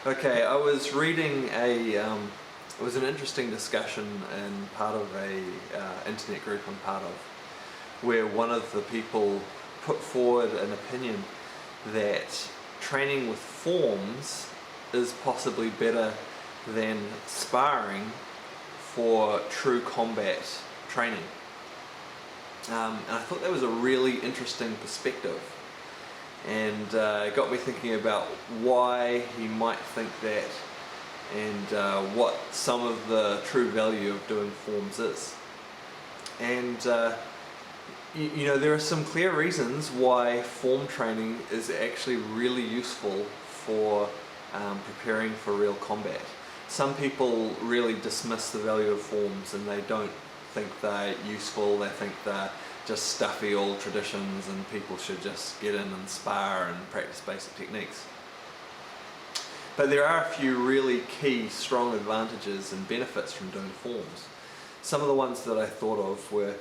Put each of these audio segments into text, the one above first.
Okay, I was reading it was an interesting discussion in part of a internet group I'm part of, where one of the people put forward an opinion that training with forms is possibly better than sparring for true combat training. And I thought that was a really interesting perspective, and it got me thinking about why he might think that, and what some of the true value of doing forms is. And you know, there are some clear reasons why form training is actually really useful for preparing for real combat. Some people really dismiss the value of forms and they don't think they're useful. They think they're just stuffy old traditions and people should just get in and spar and practice basic techniques. But there are a few really key strong advantages and benefits from doing forms. Some of the ones that I thought of were,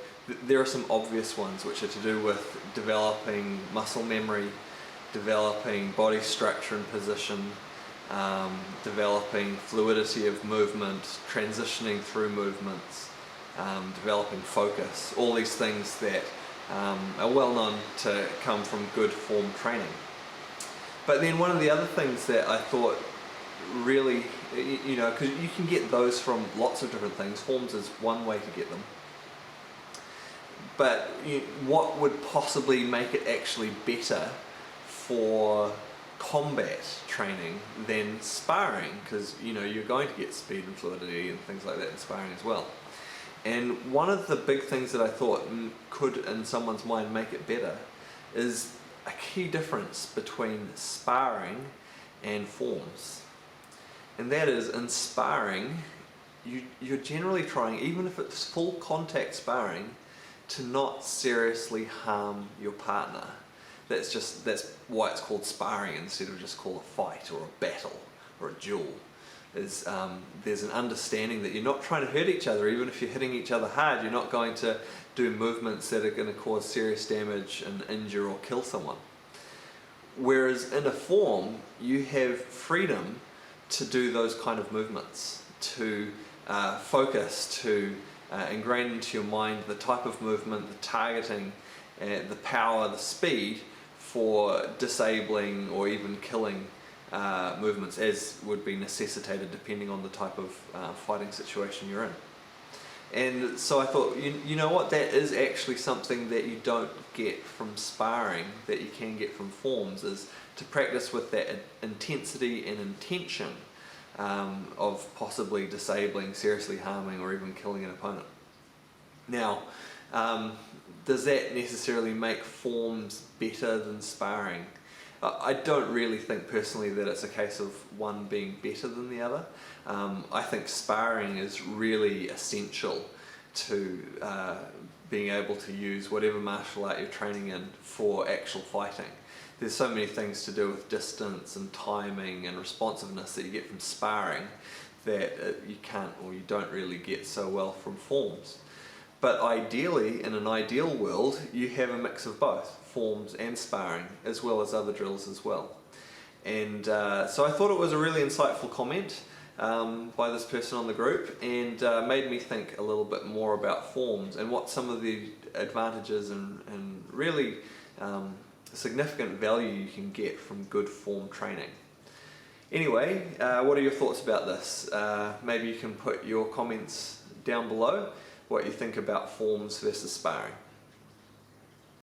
there are some obvious ones which are to do with developing muscle memory, developing body structure and position, developing fluidity of movement, transitioning through movements, developing focus, all these things that are well known to come from good form training. But then one of the other things that I thought really, you know, because you can get those from lots of different things, forms is one way to get them. But what would possibly make it actually better for combat training than sparring? Because you know, you're going to get speed and fluidity and things like that in sparring as well. And one of the big things that I thought could in someone's mind make it better is a key difference between sparring and forms. And that is, in sparring, you're generally trying, even if it's full contact sparring, to not seriously harm your partner. That's why it's called sparring instead of just called a fight or a battle or a duel. There's an understanding that you're not trying to hurt each other. Even if you're hitting each other hard, you're not going to do movements that are going to cause serious damage and injure or kill someone. Whereas in a form, you have freedom to do those kind of movements, to focus, to ingrain into your mind the type of movement, the targeting, the power, the speed for disabling or even killing movements, as would be necessitated depending on the type of fighting situation you're in. And so I thought, you know what, that is actually something that you don't get from sparring, that you can get from forms, is to practice with that intensity and intention of possibly disabling, seriously harming, or even killing an opponent. Now, does that necessarily make forms better than sparring? I don't really think personally that it's a case of one being better than the other. I think sparring is really essential to being able to use whatever martial art you're training in for actual fighting. There's so many things to do with distance and timing and responsiveness that you get from sparring that you can't, or you don't really get so well from forms. But ideally, in an ideal world, you have a mix of both, forms and sparring, as well as other drills as well. And so I thought it was a really insightful comment by this person on the group, and made me think a little bit more about forms and what some of the advantages and really significant value you can get from good form training. Anyway, what are your thoughts about this? Maybe you can put your comments down below, what you think about forms versus sparring.